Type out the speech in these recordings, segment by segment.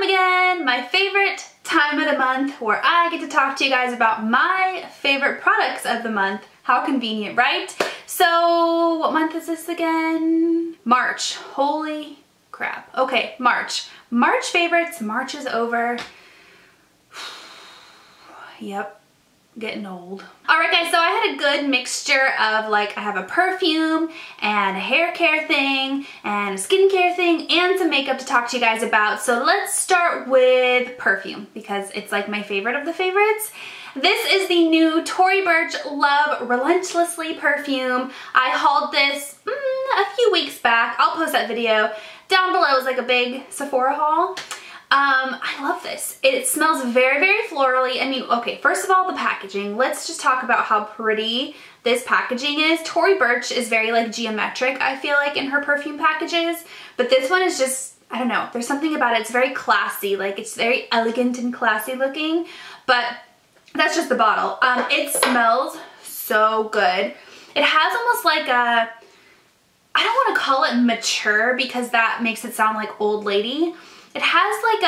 again, my favorite time of the month where I get to talk to you guys about my favorite products of the month. How convenient, right? So what month is this again? March. Holy crap. Okay, March. March favorites. March is over. Yep. Getting old. Alright guys, so I had a good mixture of like, I have a perfume and a hair care thing and a skincare thing and some makeup to talk to you guys about. So let's start with perfume because it's like my favorite of the favorites. This is the new Tory Burch Love Relentlessly perfume. I hauled this a few weeks back. I'll post that video down below. It was like a big Sephora haul. I love this. It smells very, very florally. I mean, okay, first of all, the packaging. Let's just talk about how pretty this packaging is. Tory Burch is very like geometric, I feel like, in her perfume packages, but this one is just, I don't know, there's something about it. It's very classy, like it's very elegant and classy looking, but that's just the bottle. It smells so good. It has almost like a, I don't want to call it mature because that makes it sound like old lady. It has like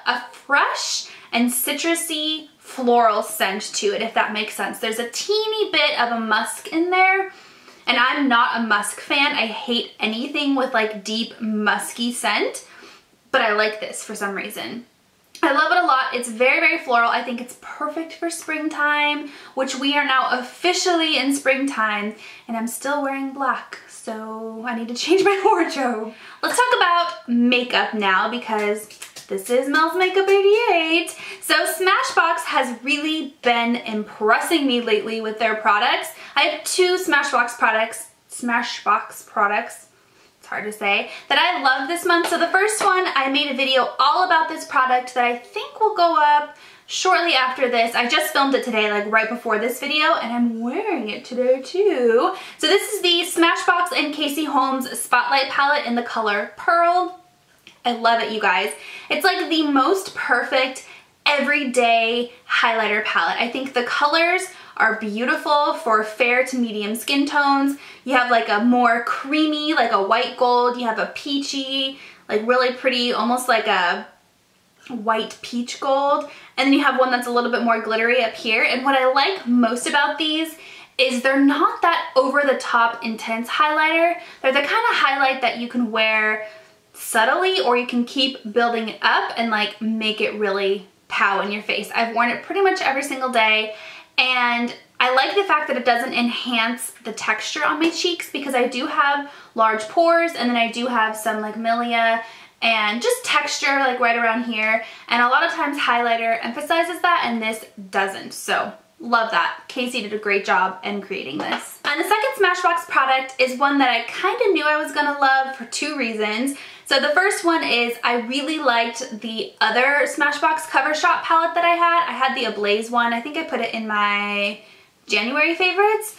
a fresh and citrusy floral scent to it, if that makes sense. There's a teeny bit of a musk in there, and I'm not a musk fan. I hate anything with like deep musky scent, but I like this for some reason. I love it a lot. It's very, very floral. I think it's perfect for springtime, which we are now officially in springtime, and I'm still wearing black, so I need to change my wardrobe. Let's talk about makeup now because this is Mel's Makeup 88. So Smashbox has really been impressing me lately with their products. I have two Smashbox products, it's hard to say, that I love this month. So the first one, I made a video all about this product that I think will go up shortly after this. I just filmed it today, like right before this video, and I'm wearing it today too. So this is the Smashbox and Casey Holmes Spotlight Palette in the color Pearl. I love it, you guys. It's like the most perfect everyday highlighter palette. I think the colors are beautiful for fair to medium skin tones. You have like a more creamy, like a white gold. You have a peachy, like really pretty, almost like a white peach gold. And then you have one that's a little bit more glittery up here. And what I like most about these is they're not that over the top intense highlighter. They're the kind of highlight that you can wear subtly, or you can keep building it up and like make it really pow in your face. I've worn it pretty much every single day, and I like the fact that it doesn't enhance the texture on my cheeks because I do have large pores, and then I do have some like milia and just texture like right around here, and a lot of times highlighter emphasizes that and this doesn't. So love that. Casey did a great job in creating this. And the second Smashbox product is one that I kind of knew I was gonna love for two reasons. So the first one is I really liked the other Smashbox Cover Shop palette that I had. I had the Ablaze one. I think I put it in my January favorites.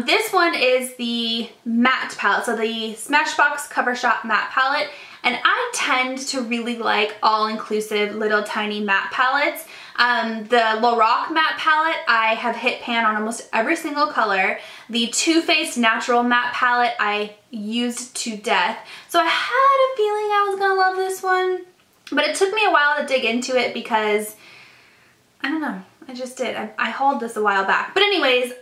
This one is the matte palette, so the Smashbox Cover Shop matte palette. And I tend to really like all-inclusive little tiny matte palettes. The Lorac matte palette, I have hit pan on almost every single color. The Too Faced Natural matte palette, I used to death. So I had a feeling I was gonna love this one, but it took me a while to dig into it because, I don't know, I just did. I hauled this a while back. But anyways,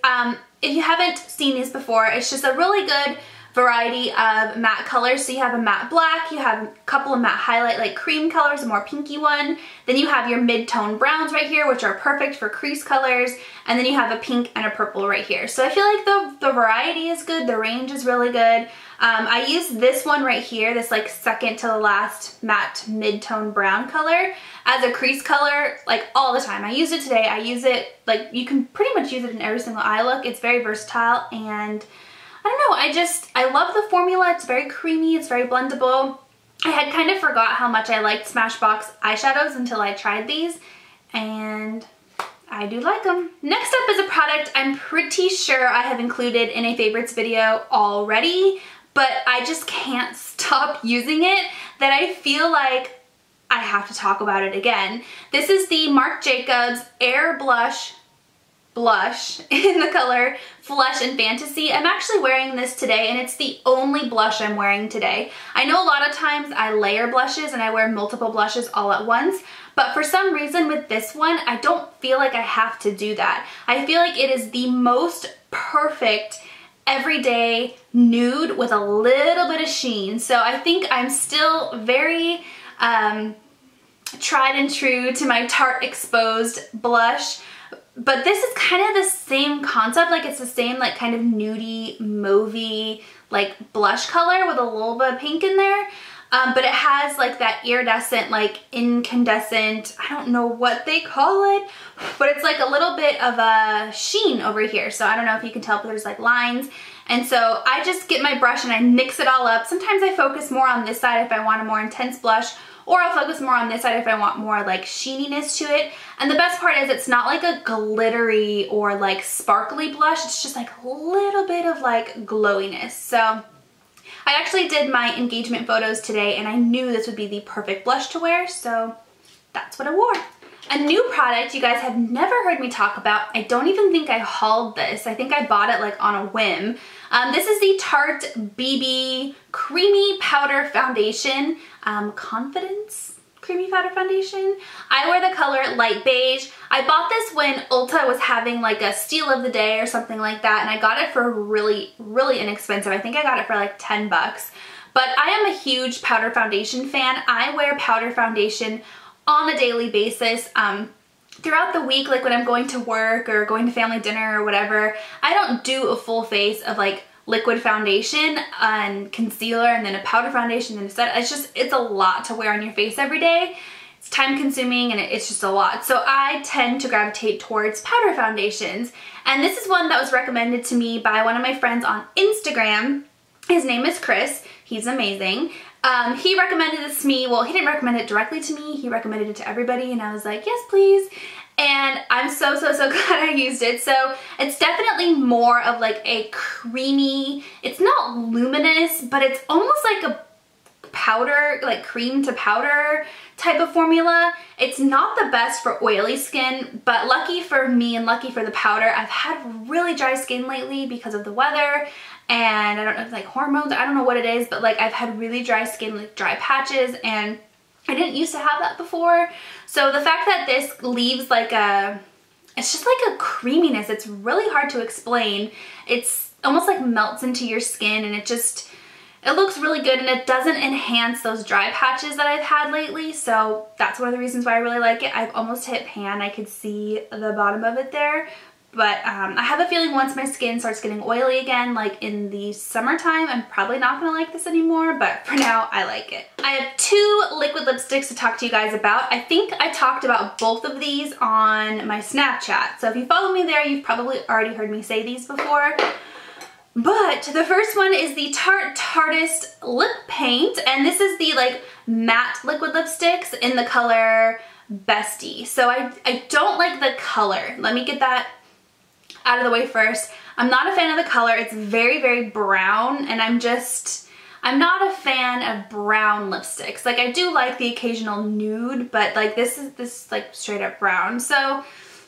if you haven't seen these before, it's just a really good variety of matte colors. So you have a matte black, you have a couple of matte highlight like cream colors, a more pinky one. Then you have your mid-tone browns right here, which are perfect for crease colors. And then you have a pink and a purple right here. So I feel like the variety is good, the range is really good. I used this one right here, this like second to the last matte mid-tone brown color as a crease color like all the time. I use it today, I use it, like you can pretty much use it in every single eye look. It's very versatile, and I don't know, I love the formula. It's very creamy, it's very blendable. I had kind of forgot how much I liked Smashbox eyeshadows until I tried these, and I do like them. Next up is a product I'm pretty sure I have included in a favorites video already, but I just can't stop using it that I feel like I have to talk about it again. This is the Marc Jacobs Air Blush blush in the color Flesh and Fantasy. I'm actually wearing this today, and it's the only blush I'm wearing today. I know a lot of times I layer blushes and I wear multiple blushes all at once, but for some reason with this one, I don't feel like I have to do that. I feel like it is the most perfect everyday nude with a little bit of sheen. So I think I'm still very tried and true to my Tarte Exposed blush. But this is kind of the same concept, like it's the same like kind of nudie, mauvey like blush color with a little bit of pink in there. But it has like that iridescent, like incandescent, I don't know what they call it, but it's like a little bit of a sheen over here. So I don't know if you can tell, but there's like lines. And so I just get my brush and I mix it all up. Sometimes I focus more on this side if I want a more intense blush, or I'll focus more on this side if I want more like sheeniness to it. And the best part is it's not like a glittery or like sparkly blush. It's just like a little bit of like glowiness. So I actually did my engagement photos today and I knew this would be the perfect blush to wear, so that's what I wore. A new product you guys have never heard me talk about. I don't even think I hauled this. I think I bought it like on a whim. This is the Tarte BB Creamy Powder Foundation. Confidence Creamy Powder Foundation. I wear the color light beige. I bought this when Ulta was having like a steal of the day or something like that, and I got it for really, really inexpensive. I think I got it for like 10 bucks. But I am a huge powder foundation fan. I wear powder foundation on a daily basis. Throughout the week, like when I'm going to work or going to family dinner or whatever, I don't do a full face of like liquid foundation and concealer and then a powder foundation and a set. It's a lot to wear on your face every day. It's time consuming and it's just a lot. So I tend to gravitate towards powder foundations. And this is one that was recommended to me by one of my friends on Instagram. His name is Chris. He's amazing. He recommended this to me. Well, he didn't recommend it directly to me. He recommended it to everybody and I was like, yes, please. And I'm so glad I used it. So it's definitely more of like a creamy, it's not luminous, but it's almost like a powder, like cream to powder type of formula. It's not the best for oily skin, but lucky for me and lucky for the powder, I've had really dry skin lately because of the weather. And I don't know if it's like hormones, I don't know what it is, but like I've had really dry skin, like dry patches, and I didn't used to have that before. So the fact that this leaves like it's just like a creaminess, it's really hard to explain. It's almost like melts into your skin and it looks really good and it doesn't enhance those dry patches that I've had lately. So that's one of the reasons why I really like it. I've almost hit pan, I could see the bottom of it there. But I have a feeling once my skin starts getting oily again, like in the summertime, I'm probably not gonna like this anymore, but for now, I like it. I have two liquid lipsticks to talk to you guys about. I think I talked about both of these on my Snapchat. So if you follow me there, you've probably already heard me say these before. But the first one is the Tarte Tartist Lip Paint, and this is the like matte liquid lipsticks in the color Bestie. So I don't like the color. Let me get that out of the way first. I'm not a fan of the color. It's very, very brown, and I'm not a fan of brown lipsticks. Like I do like the occasional nude, but like this is like straight up brown. So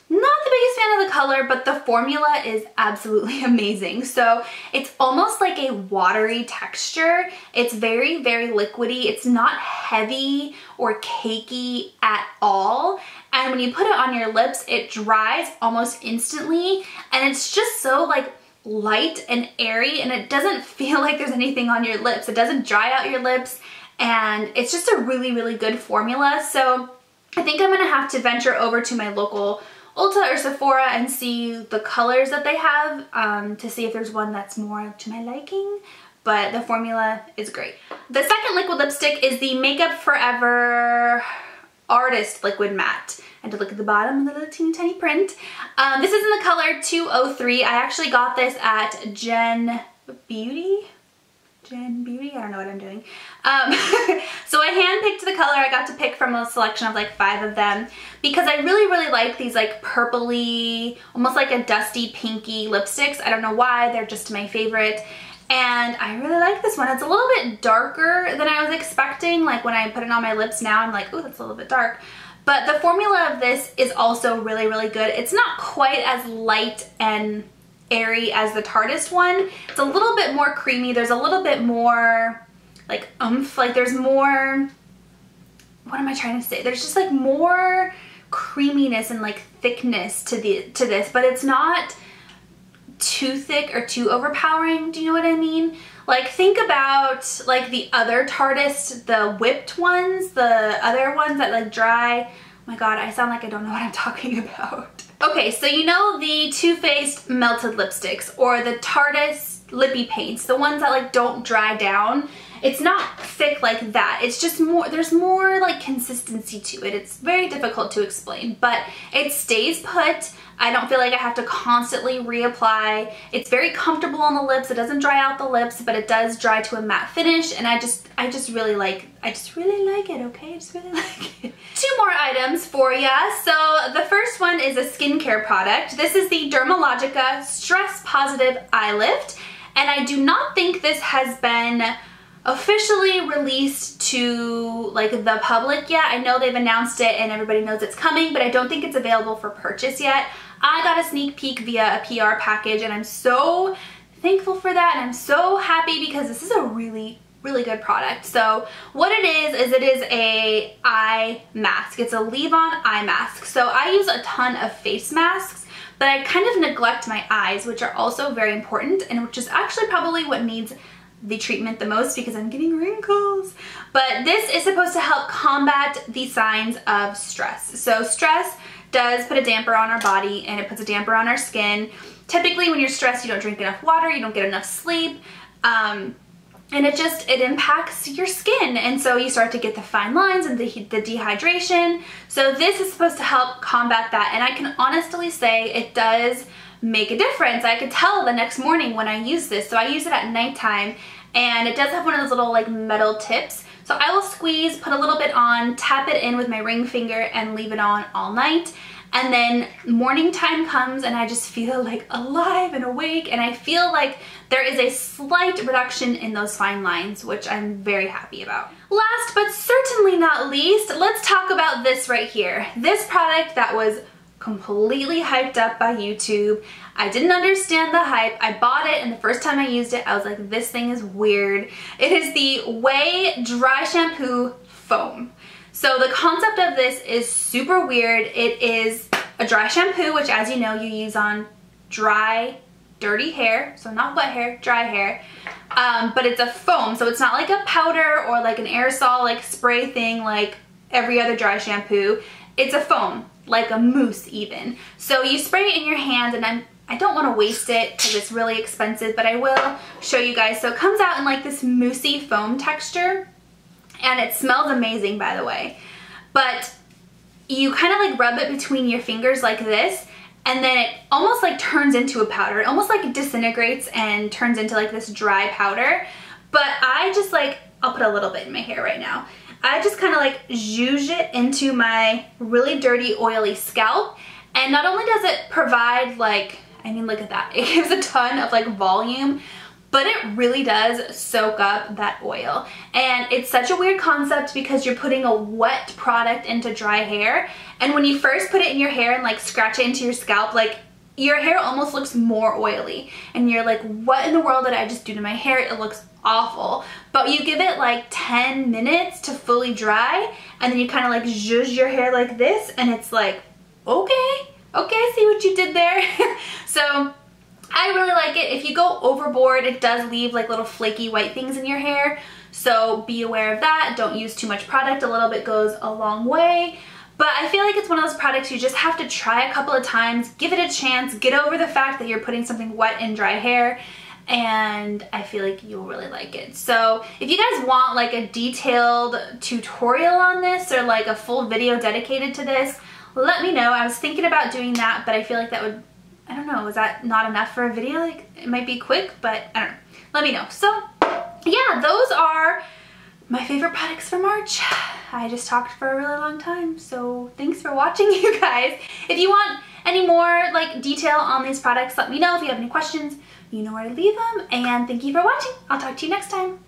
not the biggest fan of the color, but the formula is absolutely amazing. So it's almost like a watery texture. It's very, very liquidy. It's not heavy or cakey at all. And when you put it on your lips, it dries almost instantly. And it's just so like light and airy, and it doesn't feel like there's anything on your lips. It doesn't dry out your lips, and it's just a really, really good formula. So I think I'm gonna have to venture over to my local Ulta or Sephora and see the colors that they have to see if there's one that's more to my liking, but the formula is great. The second liquid lipstick is the Makeup Forever Artist Liquid Matte. I had to look at the bottom of the little teeny tiny print. This is in the color 203. I actually got this at Gen Beauty, I don't know what I'm doing. So I handpicked the color. I got to pick from a selection of like 5 of them because I really, really like these like purpley, almost like a dusty pinky lipsticks. I don't know why, they're just my favorite. And I really like this one. It's a little bit darker than I was expecting. Like when I put it on my lips now, I'm like, ooh, that's a little bit dark. But the formula of this is also really, really good. It's not quite as light and airy as the Tarteist one. It's a little bit more creamy. There's a little bit more like oomph, like there's more, what am I trying to say? There's just like more creaminess and like thickness to this, but it's not too thick or too overpowering. Do you know what I mean? Like think about like the other Tarteist, the whipped ones, the other ones that like dry. Oh my god, I sound like I don't know what I'm talking about. Okay, so you know the Too Faced melted lipsticks or the Tarteist lippy paints, the ones that like don't dry down. It's not thick like that. It's just more, there's more like consistency to it. It's very difficult to explain, but it stays put. I don't feel like I have to constantly reapply. It's very comfortable on the lips. It doesn't dry out the lips, but it does dry to a matte finish, and I just really like it, okay? I just really like it. 2 more items for ya. So the first one is a skincare product. This is the Dermalogica Stress Positive Eye Lift, and I do not think this has been officially released to like the public yet. I know they've announced it and everybody knows it's coming, but I don't think it's available for purchase yet. I got a sneak peek via a PR package, and I'm so thankful for that, and I'm so happy because this is a really good product. So what it is it is a eye mask. It's a leave-on eye mask. So I use a ton of face masks, but I kind of neglect my eyes, which are also very important, and which is actually probably what needs the treatment the most because I'm getting wrinkles. But this is supposed to help combat the signs of stress. So stress does put a damper on our body, and it puts a damper on our skin. Typically when you're stressed, you don't drink enough water, you don't get enough sleep, and it impacts your skin, and so you start to get the fine lines and the dehydration. So this is supposed to help combat that, and I can honestly say it does make a difference. I could tell the next morning when I use this. So I use it at nighttime, and it does have one of those little like metal tips. So I will squeeze, put a little bit on, tap it in with my ring finger, and leave it on all night. And then morning time comes and I just feel like alive and awake, and I feel like there is a slight reduction in those fine lines, which I'm very happy about. Last but certainly not least, let's talk about this right here. This product that was completely hyped up by YouTube. I didn't understand the hype. I bought it, and the first time I used it, I was like, this thing is weird. It is the Ouai Dry Shampoo Foam. So the concept of this is super weird. It is a dry shampoo, which as you know, you use on dry, dirty hair. So not wet hair, dry hair. But it's a foam, so it's not like a powder or like an aerosol like spray thing like every other dry shampoo. It's a foam, like a mousse even. So you spray it in your hand, and I don't want to waste it because it's really expensive, but I will show you guys. So it comes out in like this moussey foam texture, and it smells amazing, by the way. But you kind of like rub it between your fingers like this, and then it almost like turns into a powder. It almost like disintegrates and turns into like this dry powder. But I just like, I'll put a little bit in my hair right now. I just kind of like zhuzh it into my really dirty, oily scalp. And not only does it provide like, I mean, look at that. It gives a ton of like volume, but it really does soak up that oil. And it's such a weird concept because you're putting a wet product into dry hair. And when you first put it in your hair and like scratch it into your scalp, like your hair almost looks more oily. And you're like, what in the world did I just do to my hair? It looks awful. But you give it like 10 minutes to fully dry, and then you kind of like zhuzh your hair like this, and it's like, okay, I see what you did there. So I really like it. If you go overboard, it does leave like little flaky white things in your hair. So be aware of that. Don't use too much product. A little bit goes a long way. But I feel like it's one of those products you just have to try a couple of times, give it a chance, get over the fact that you're putting something wet in dry hair, and I feel like you'll really like it. So if you guys want like a detailed tutorial on this or like a full video dedicated to this, let me know. I was thinking about doing that, but I feel like that would, I don't know, is that not enough for a video? Like, it might be quick, but I don't know. Let me know. So yeah, those are my favorite products for March. I just talked for a really long time, so thanks for watching, you guys. If you want any more like detail on these products, let me know. If you have any questions, you know where to leave them, and thank you for watching. I'll talk to you next time.